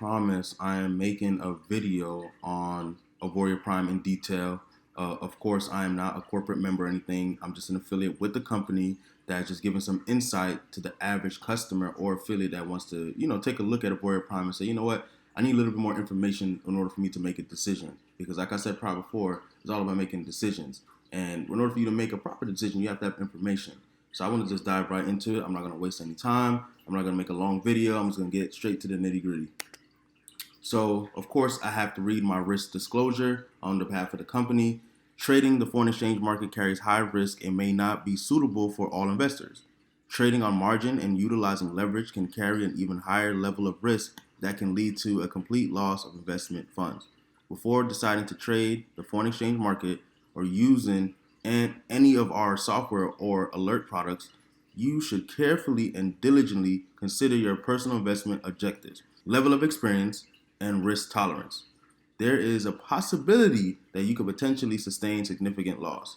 promised, I am making a video on Auvoria Prime in detail. Of course, I am not a corporate member or anything. I'm just an affiliate with the company that's just giving some insight to the average customer or affiliate that wants to, take a look at Auvoria Prime and say, you know what, I need a little bit more information in order for me to make a decision. Because like I said probably before, it's all about making decisions. And in order for you to make a proper decision, you have to have information. So I want to just dive right into it. I'm not going to waste any time. I'm not going to make a long video. I'm just going to get straight to the nitty gritty. So, of course, I have to read my risk disclosure on behalf of the company. Trading the foreign exchange market carries high risk and may not be suitable for all investors. Trading on margin and utilizing leverage can carry an even higher level of risk that can lead to a complete loss of investment funds. Before deciding to trade the foreign exchange market or using any of our software or alert products, you should carefully and diligently consider your personal investment objectives, level of experience, and risk tolerance. There is a possibility that you could potentially sustain significant loss.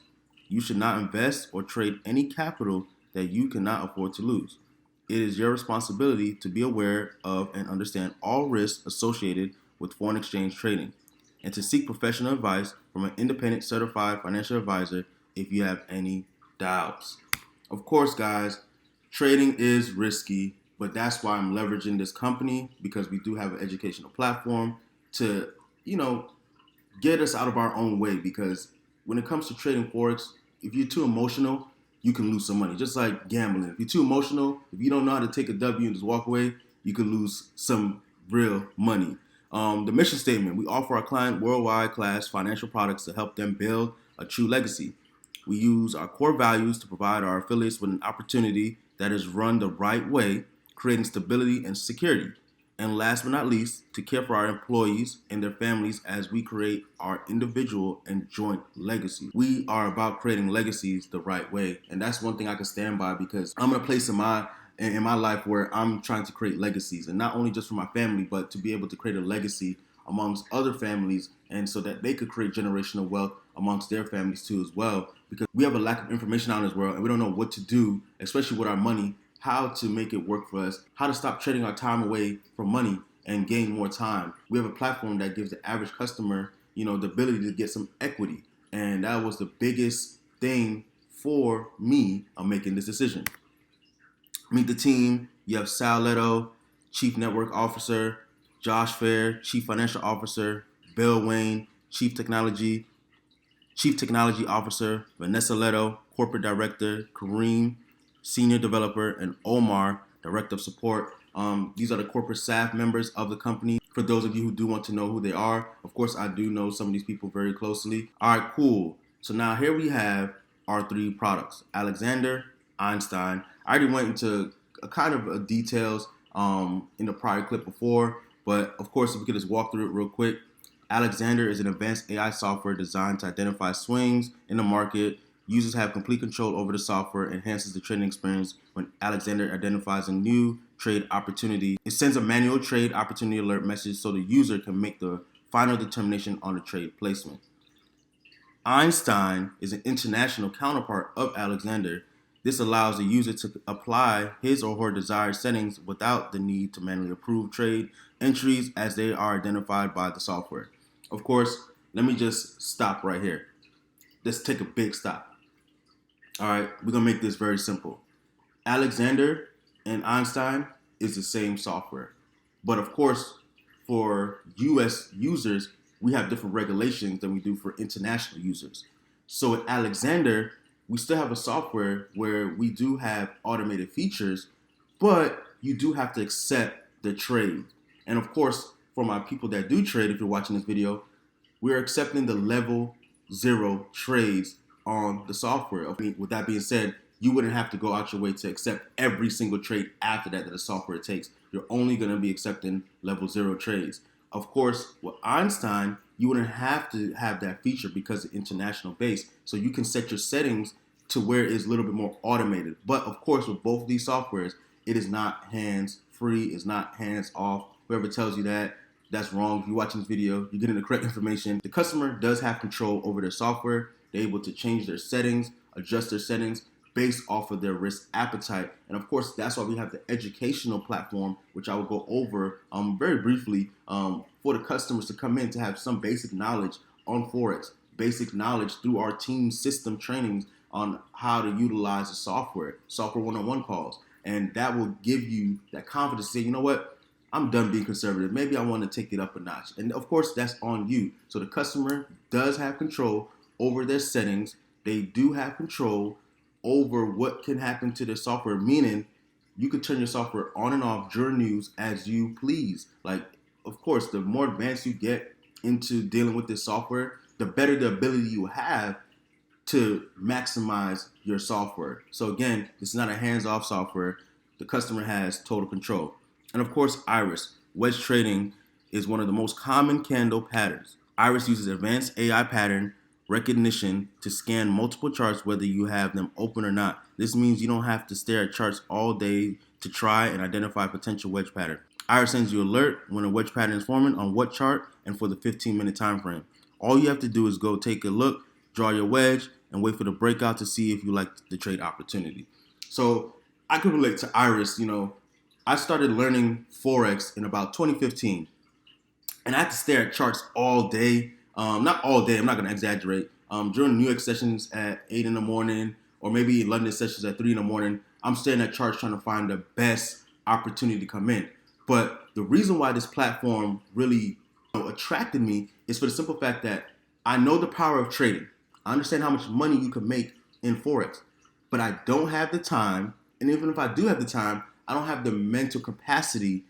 You should not invest or trade any capital that you cannot afford to lose. It is your responsibility to be aware of and understand all risks associated with foreign exchange trading and to seek professional advice from an independent certified financial advisor if you have any doubts. Of course, guys, trading is risky, but that's why I'm leveraging this company, because we do have an educational platform to, get us out of our own way. Because when it comes to trading Forex, if you're too emotional, you can lose some money. Just like gambling. If you're too emotional, if you don't know how to take a W and just walk away, you can lose some real money. The mission statement: we offer our client worldwide class financial products to help them build a true legacy. We use our core values to provide our affiliates with an opportunity that is run the right way, creating stability and security. And last but not least, to care for our employees and their families as we create our individual and joint legacy. We are about creating legacies the right way. And that's one thing I can stand by, because I'm in a place in my life where I'm trying to create legacies, and not only just for my family, but to be able to create a legacy amongst other families, and so that they could create generational wealth amongst their families too as well. Because we have a lack of information out in this world, and we don't know what to do, especially with our money, how to make it work for us, how to stop trading our time away from money and gain more time. We have a platform that gives the average customer, the ability to get some equity. And that was the biggest thing for me on making this decision. Meet the team. You have Sal Leto, Chief Network Officer, Josh Fair, Chief Financial Officer, Bill Wayne, Chief Technology Officer, Vanessa Leto, Corporate Director, Kareem, Senior Developer, and Omar, Director of Support. These are the corporate staff members of the company. For those of you who do want to know who they are, of course, I do know some of these people very closely. All right, cool. So now here we have our three products: Alexander, Einstein. I already went into a kind of details in the prior clip before, but of course, if we could just walk through it real quick. Alexander is an advanced AI software designed to identify swings in the market. Users have complete control over the software, enhances the trading experience. When Alexander identifies a new trade opportunity, it sends a manual trade opportunity alert message so the user can make the final determination on the trade placement. Einstein is an international counterpart of Alexander. This allows the user to apply his or her desired settings without the need to manually approve trade entries, as they are identified by the software. Of course, let me just stop right here. Let's take a big stop. All right, we're going to make this very simple. Alexander and Einstein is the same software. But of course, for U.S. users, we have different regulations than we do for international users. So at Alexander, we still have a software where we do have automated features, but you do have to accept the trade. And of course, for my people that do trade, if you're watching this video, we're accepting the level 0 trades on the software. With that being said, you wouldn't have to go out your way to accept every single trade after that the software takes. You're only going to be accepting level 0 trades. Of course, with Einstein, you wouldn't have to have that feature because it's international based. So you can set your settings to where it's a little bit more automated. But of course, with both of these softwares, it is not hands-free, it's not hands-off. Whoever tells you that, that's wrong. If you're watching this video, you're getting the correct information. The customer does have control over their software. They're able to change their settings, adjust their settings, based off of their risk appetite. And of course, that's why we have the educational platform, which I will go over very briefly, for the customers to come in to have some basic knowledge on Forex, basic knowledge through our team system trainings on how to utilize the software 1-on-1 calls. And that will give you that confidence to say, you know what, I'm done being conservative. Maybe I want to take it up a notch. And of course, that's on you. So the customer does have control over their settings. They do have control over what can happen to their software, meaning you could turn your software on and off during news as you please. Like, of course, the more advanced you get into dealing with this software, the better the ability you have to maximize your software. So again, it's not a hands-off software. The customer has total control. And of course, Iris. Wedge trading is one of the most common candle patterns. Iris uses advanced AI pattern recognition to scan multiple charts whether you have them open or not. This means you don't have to stare at charts all day to try and identify a potential wedge pattern. Iris sends you an alert when a wedge pattern is forming on what chart and for the 15-minute time frame. All you have to do is go take a look, draw your wedge, and wait for the breakout to see if you like the trade opportunity. So I can relate to Iris. I started learning Forex in about 2015, and I had to stare at charts all day. Not all day, I'm not going to exaggerate. During New York sessions at 8 in the morning, or maybe London sessions at 3 in the morning, I'm staring at charts trying to find the best opportunity to come in. But the reason why this platform really attracted me is for the simple fact that I know the power of trading. I understand how much money you can make in Forex, but I don't have the time. And even if I do have the time, I don't have the mental capacity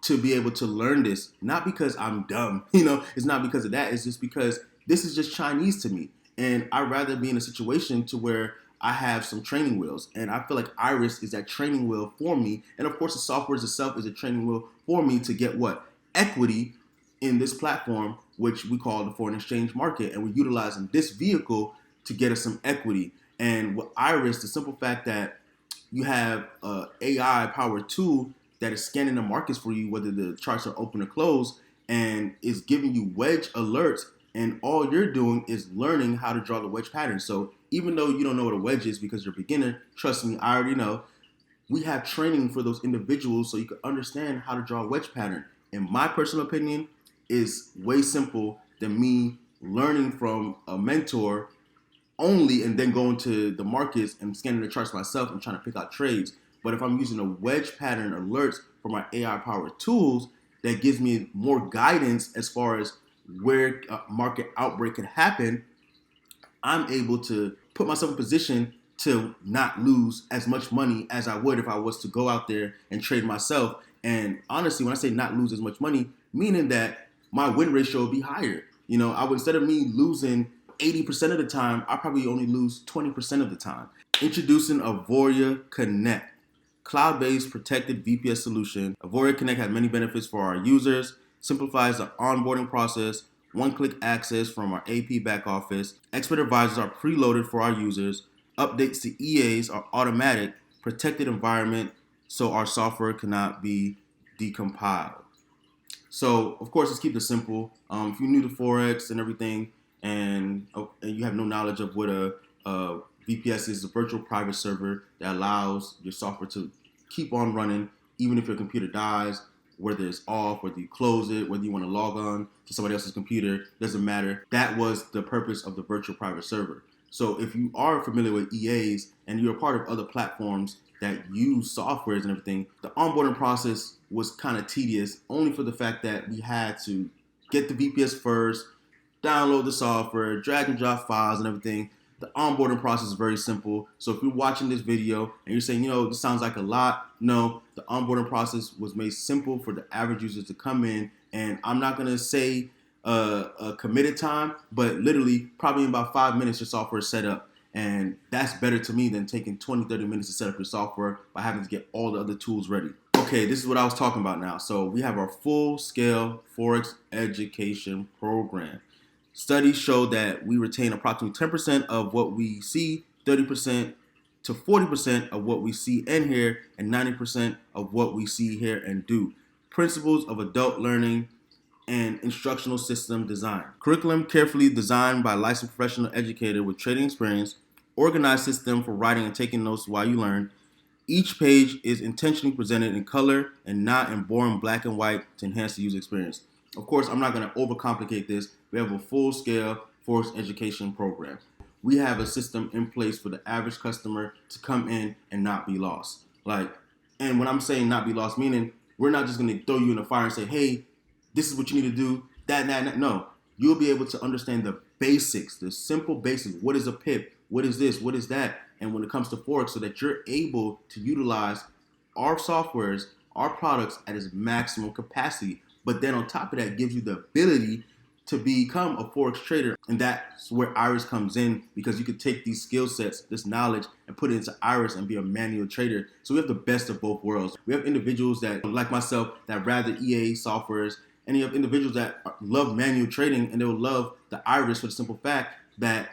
to be able to learn this. Not because I'm dumb, it's not because of that. It's just because this is just Chinese to me. And I'd rather be in a situation to where I have some training wheels. And I feel like Iris is that training wheel for me. And of course, the software itself is a training wheel for me to get what? Equity in this platform, which we call the foreign exchange market. And we're utilizing this vehicle to get us some equity. And with Iris, the simple fact that you have an AI-powered tool that is scanning the markets for you, whether the charts are open or closed, and is giving you wedge alerts, and all you're doing is learning how to draw the wedge pattern. So even though you don't know what a wedge is because you're a beginner, trust me, I already know, we have training for those individuals so you can understand how to draw a wedge pattern. In my personal opinion, is way simple than me learning from a mentor only and then going to the markets and scanning the charts myself and trying to pick out trades. But if I'm using a wedge pattern alerts from my AI-powered tools, that gives me more guidance as far as where a market outbreak could happen, I'm able to put myself in position to not lose as much money as I would if I was to go out there and trade myself. And honestly, when I say not lose as much money, meaning that my win ratio would be higher. I would, instead of me losing 80% of the time, I probably only lose 20% of the time. Introducing Auvoria Connect, cloud-based protected VPS solution. Auvoria Connect has many benefits for our users, simplifies the onboarding process, one-click access from our AP back office, expert advisors are preloaded for our users, updates to EAs are automatic, protected environment so our software cannot be decompiled. So, of course, let's keep it simple. If you're new to Forex and everything, and you have no knowledge of what a VPS is, a virtual private server that allows your software to keep on running even if your computer dies, whether it's off, whether you close it, whether you want to log on to somebody else's computer, doesn't matter. That was the purpose of the virtual private server. So if you are familiar with EAs and you're a part of other platforms that use softwares and everything, the onboarding process was kind of tedious, only for the fact that we had to get the VPS first, download the software, drag and drop files and everything. The onboarding process is very simple. So if you're watching this video and you're saying, this sounds like a lot, no, the onboarding process was made simple for the average users to come in. And I'm not going to say a committed time, but literally probably in about 5 minutes, your software is set up. And that's better to me than taking 20, 30 minutes to set up your software by having to get all the other tools ready. Okay, this is what I was talking about now. So we have our full-scale Forex education program. Studies show that we retain approximately 10% of what we see, 30% to 40% of what we see and hear, and 90% of what we see, hear, and do. Principles of adult learning and instructional system design. Curriculum carefully designed by a licensed professional educator with trading experience, organized system for writing and taking notes while you learn. Each page is intentionally presented in color and not in boring black and white to enhance the user experience. Of course, I'm not going to overcomplicate this. We have a full-scale Forex education program. We have a system in place for the average customer to come in and not be lost. And when I'm saying not be lost, meaning we're not just going to throw you in the fire and say, hey, this is what you need to do, that. No, you'll be able to understand the basics, the simple basics. What is a pip? What is this? What is that? And when it comes to Forex, so that you're able to utilize our softwares, our products at its maximum capacity. But then on top of that, gives you the ability to become a Forex trader. And that's where Iris comes in, because you could take these skill sets, this knowledge, and put it into Iris and be a manual trader. So we have the best of both worlds. We have individuals that, like myself, that rather EA softwares, and you have individuals that love manual trading, and they'll love the Iris for the simple fact that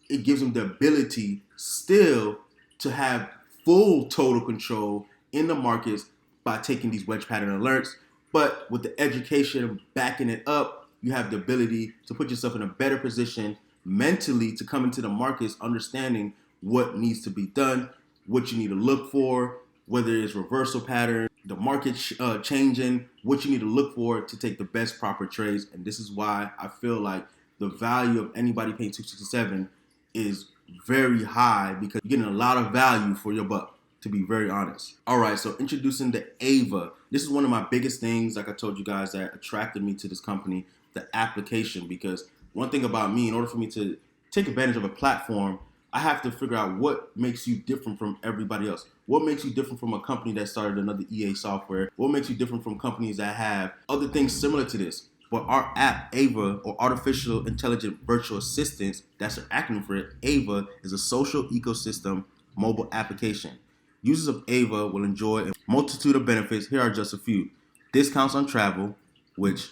it gives them the ability still to have full total control in the markets by taking these wedge pattern alerts. But with the education backing it up, you have the ability to put yourself in a better position mentally to come into the markets understanding what needs to be done, what you need to look for, whether it's reversal pattern, the market changing, what you need to look for to take the best proper trades. And this is why I feel like the value of anybody paying $267 is very high, because you're getting a lot of value for your buck, to be very honest. All right, so introducing the AVA. This is one of my biggest things, like I told you guys, that attracted me to this company, the application. Because one thing about me, in order for me to take advantage of a platform, I have to figure out what makes you different from everybody else. What makes you different from a company that started another EA software? What makes you different from companies that have other things similar to this? But our app, AVA, or Artificial Intelligent Virtual Assistants, that's the acronym for it. AVA is a social ecosystem mobile application. Users of AVA will enjoy a multitude of benefits. Here are just a few. Discounts on travel, which,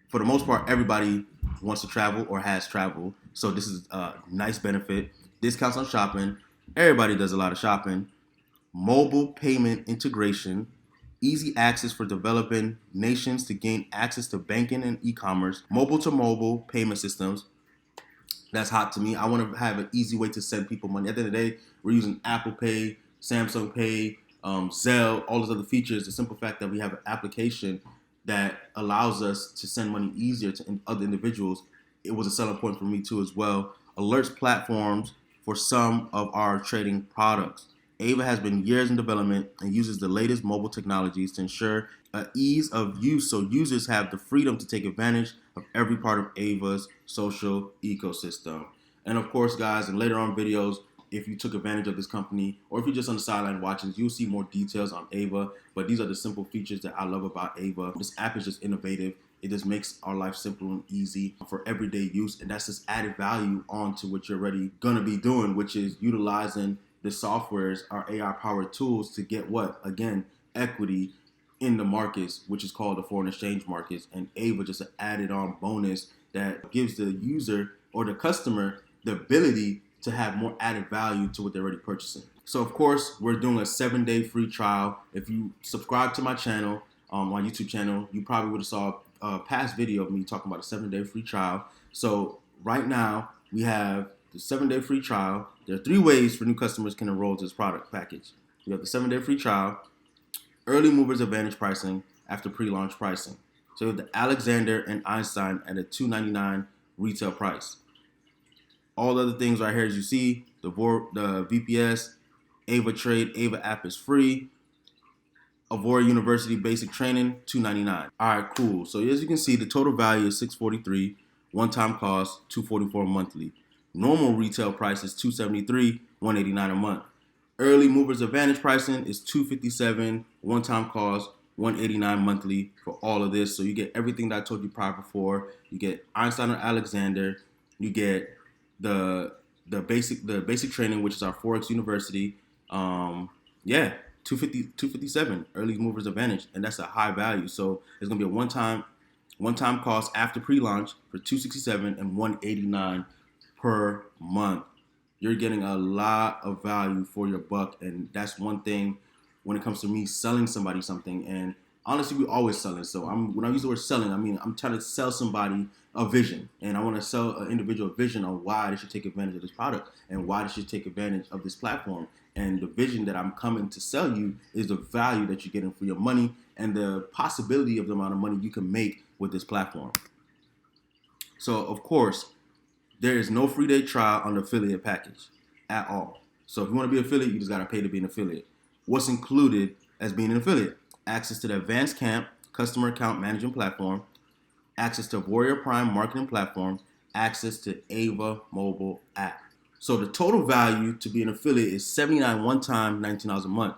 for the most part, everybody wants to travel or has traveled. So this is a nice benefit. Discounts on shopping. Everybody does a lot of shopping. Mobile payment integration. Easy access for developing nations to gain access to banking and e-commerce. Mobile-to-mobile payment systems. That's hot to me. I want to have an easy way to send people money. At the end of the day, we're using Apple Pay, Samsung Pay, Zelle, all those other features. The simple fact that we have an application that allows us to send money easier to other individuals, it was a selling point for me too as well. Alerts platforms for some of our trading products. AVA has been years in development and uses the latest mobile technologies to ensure ease of use, so users have the freedom to take advantage of every part of AVA's social ecosystem. And of course, guys, in later on videos, if you took advantage of this company, or if you're just on the sideline watching, you'll see more details on AVA. But these are the simple features that I love about AVA. This app is just innovative. It just makes our life simple and easy for everyday use. And that's just added value onto what you're already going to be doing, which is utilizing the softwares, our AI-powered tools, to get what? Again, equity in the markets, which is called the foreign exchange markets. And AVA just an added on bonus that gives the user or the customer the ability to have more added value to what they're already purchasing. So of course, we're doing a 7-day free trial. If you subscribe to my channel, my YouTube channel, you probably would have saw a past video of me talking about a 7-day free trial. So right now we have the 7-day free trial. There are 3 ways for new customers can enroll to this product package. We have the 7-day free trial, early movers advantage pricing after pre-launch pricing. So we have the Alexander and Einstein at a $299 retail price. All the other things right here, as you see, the VPS, AVA Trade, AVA app is free. Auvoria University basic training, $299. All right, cool. So as you can see, the total value is $643, one-time cost, $244 monthly. Normal retail price is $273, $189 a month. Early movers advantage pricing is $257, one-time cost, $189 monthly for all of this. So you get everything that I told you prior before. You get Einstein or Alexander. You get the basic training, which is our Forex University. $257 early movers advantage, and that's a high value. So it's gonna be a one-time cost after pre-launch for $267 and $189 per month. You're getting a lot of value for your buck, and that's one thing when it comes to me selling somebody something. And honestly, we're always selling. So when I use the word selling, I mean I'm trying to sell somebody a vision, and I want to sell an individual vision on why they should take advantage of this product and why they should take advantage of this platform. And the vision that I'm coming to sell you is the value that you're getting for your money and the possibility of the amount of money you can make with this platform. So, of course, there is no free day trial on the affiliate package at all. So if you want to be an affiliate, you just got to pay to be an affiliate. What's included as being an affiliate? Access to the Advanced Camp Customer Account Management Platform, access to Auvoria Prime Marketing Platform, access to Ava mobile app. So the total value to be an affiliate is $79 one time, $19 a month.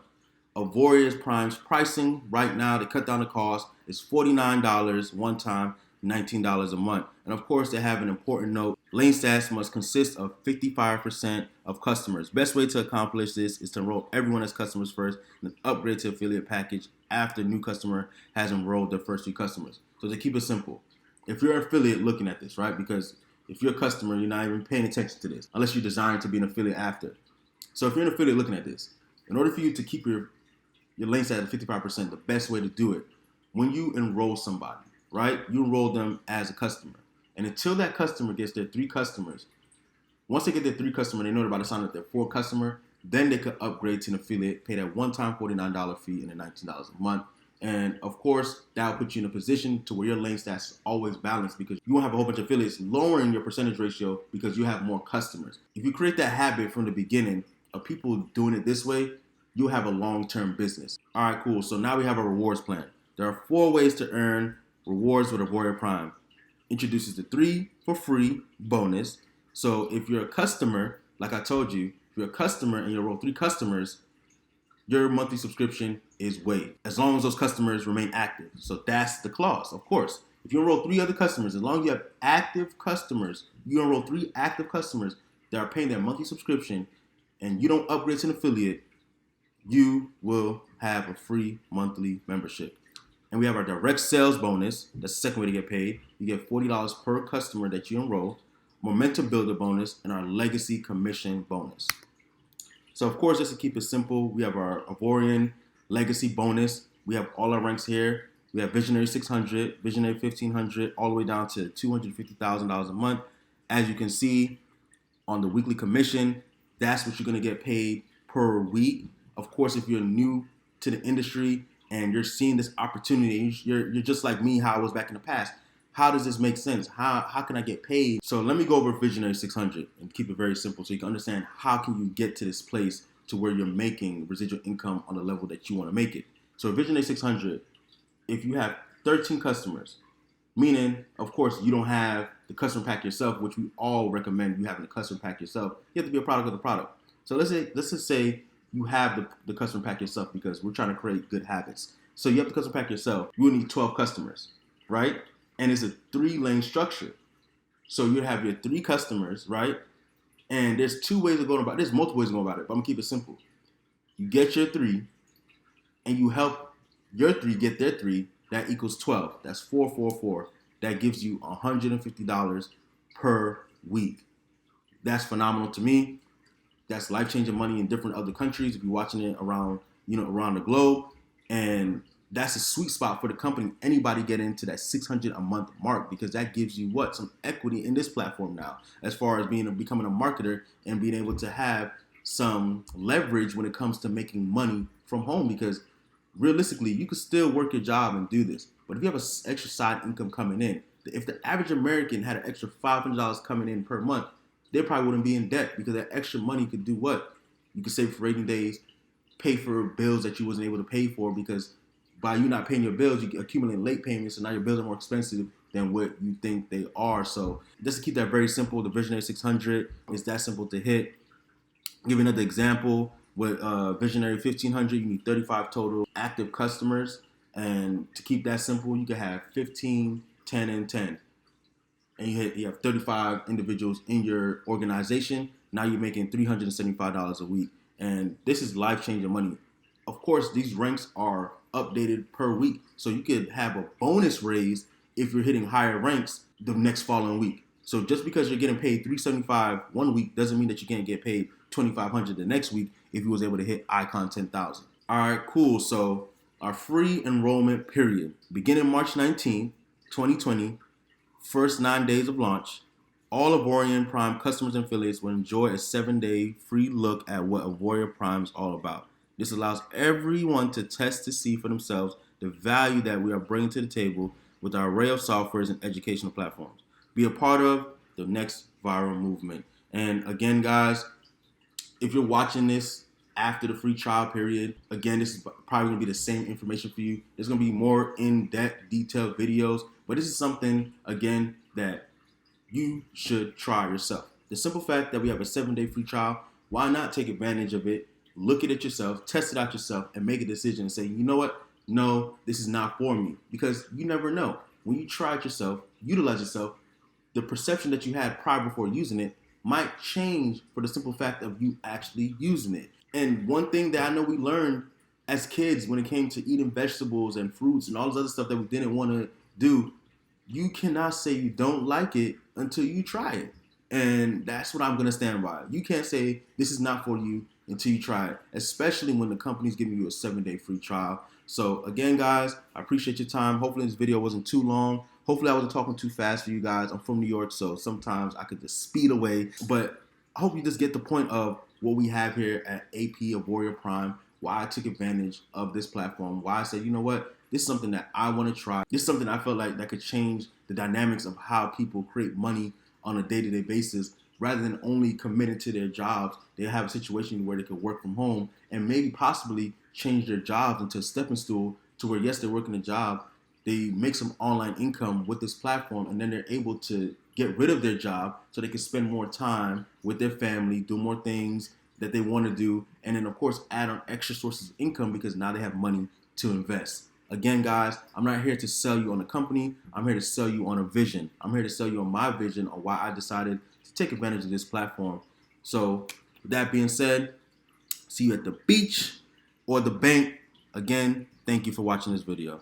Auvoria Prime's pricing right now, to cut down the cost, is $49 one time, $19 a month. And of course, they have an important note. Lane stats must consist of 55% of customers. Best way to accomplish this is to enroll everyone as customers first and then upgrade to affiliate package after new customer has enrolled their first few customers. So to keep it simple, if you're an affiliate looking at this, right? Because if you're a customer, you're not even paying attention to this unless you're designed to be an affiliate after. So if you're an affiliate looking at this, in order for you to keep your lane stat at 55%, the best way to do it, when you enroll somebody, right? You enroll them as a customer. And until that customer gets their 3 customers, once they get their 3 customers, they know they're about to sign up their 4th customer, then they could upgrade to an affiliate, pay that one-time $49 fee and then $19 a month. And of course, that will put you in a position to where your lane stats is always balanced because you won't have a whole bunch of affiliates lowering your percentage ratio because you have more customers. If you create that habit from the beginning of people doing it this way, you'll have a long-term business. All right, cool. So now we have a rewards plan. There are 4 ways to earn rewards with Auvoria Prime. Introduces the 3 for free bonus. So if you're a customer, like I told you, if you're a customer and you enroll 3 customers, your monthly subscription is waived as long as those customers remain active. So that's the clause, of course. If you enroll 3 other customers, as long as you have active customers, you enroll 3 active customers that are paying their monthly subscription and you don't upgrade to an affiliate, you will have a free monthly membership. And we have our direct sales bonus. That's the second way to get paid. You get $40 per customer that you enroll, momentum builder bonus, and our legacy commission bonus. So of course, just to keep it simple, we have our Auvorian legacy bonus. We have all our ranks here. We have Visionary 600, Visionary 1500, all the way down to $250,000 a month. As you can see on the weekly commission, that's what you're gonna get paid per week. Of course, if you're new to the industry and you're seeing this opportunity, you're just like me, how I was back in the past. How does this make sense? How can I get paid? So let me go over Visionary 600 and keep it very simple so you can understand how can you get to this place to where you're making residual income on the level that you want to make it. So Visionary 600, if you have 13 customers, meaning, of course, you don't have the customer pack yourself, which we all recommend you having the customer pack yourself. You have to be a product of the product. So let's just say you have the customer pack yourself because we're trying to create good habits. So you have the customer pack yourself. You will need 12 customers, right? And it's a 3-lane structure. So you have your 3 customers, right? And there's 2 ways of going about it. There's multiple ways of going about it, but I'm gonna keep it simple. You get your 3, and you help your 3 get their 3. That equals 12. That's 444. That gives you $150 per week. That's phenomenal to me. That's life-changing money in different other countries if you're watching it around the globe. And that's a sweet spot for the company. Anybody get into that 600 a month mark because that gives you some equity in this platform now, as far as becoming a marketer and being able to have some leverage when it comes to making money from home. Because realistically, you could still work your job and do this, but if you have an extra side income coming in, if the average American had an extra $500 coming in per month, they probably wouldn't be in debt because that extra money could do what? You could save for rainy days, pay for bills that you wasn't able to pay for because by you not paying your bills, you accumulate late payments, and now your bills are more expensive than what you think they are. So just to keep that very simple, the Visionary 600 is that simple to hit. I'll give you another example. With Visionary 1500, you need 35 total active customers. And to keep that simple, you can have 15, 10, and 10. And you have 35 individuals in your organization. Now you're making $375 a week. And this is life-changing money. Of course, these ranks are updated per week. So you could have a bonus raise if you're hitting higher ranks the next following week. So just because you're getting paid $375 one week doesn't mean that you can't get paid $2,500 the next week if you was able to hit Icon 10,000. All right, cool. So our free enrollment period beginning March 19, 2020, first 9 days of launch, all Auvoria Prime customers and affiliates will enjoy a 7-day free look at what Auvoria Prime is all about. This allows everyone to test to see for themselves the value that we are bringing to the table with our array of softwares and educational platforms. Be a part of the next viral movement. And again, guys, if you're watching this after the free trial period, again, this is probably going to be the same information for you. There's going to be more in-depth, detailed videos, but this is something, again, that you should try yourself. The simple fact that we have a 7-day free trial, why not take advantage of it, look at it yourself, test it out yourself, and make a decision and say, you know what? No, this is not for me. Because you never know. When you try it yourself, utilize yourself, the perception that you had prior before using it might change for the simple fact of you actually using it. And one thing that I know we learned as kids when it came to eating vegetables and fruits and all this other stuff that we didn't want to do, you cannot say you don't like it until you try it. And that's what I'm going to stand by. You can't say this is not for you until you try it, especially when the company's giving you a 7-day free trial. So again, guys, I appreciate your time. Hopefully this video wasn't too long. Hopefully I wasn't talking too fast for you guys. I'm from New York, so sometimes I could just speed away. But I hope you just get the point of what we have here at AP Auvoria Prime, why I took advantage of this platform, why I said, you know what, this is something that I want to try. This is something I felt like that could change the dynamics of how people create money on a day-to-day basis. Rather than only committing to their jobs, they have a situation where they could work from home and maybe possibly change their jobs into a stepping stool to where, yes, they're working a job, they make some online income with this platform, and then they're able to get rid of their job so they can spend more time with their family, do more things that they want to do, and then, of course, add on extra sources of income because now they have money to invest. Again, guys, I'm not here to sell you on a company. I'm here to sell you on a vision. I'm here to sell you on my vision on why I decided to take advantage of this platform. So with that being said, see you at the beach or the bank. Again, thank you for watching this video.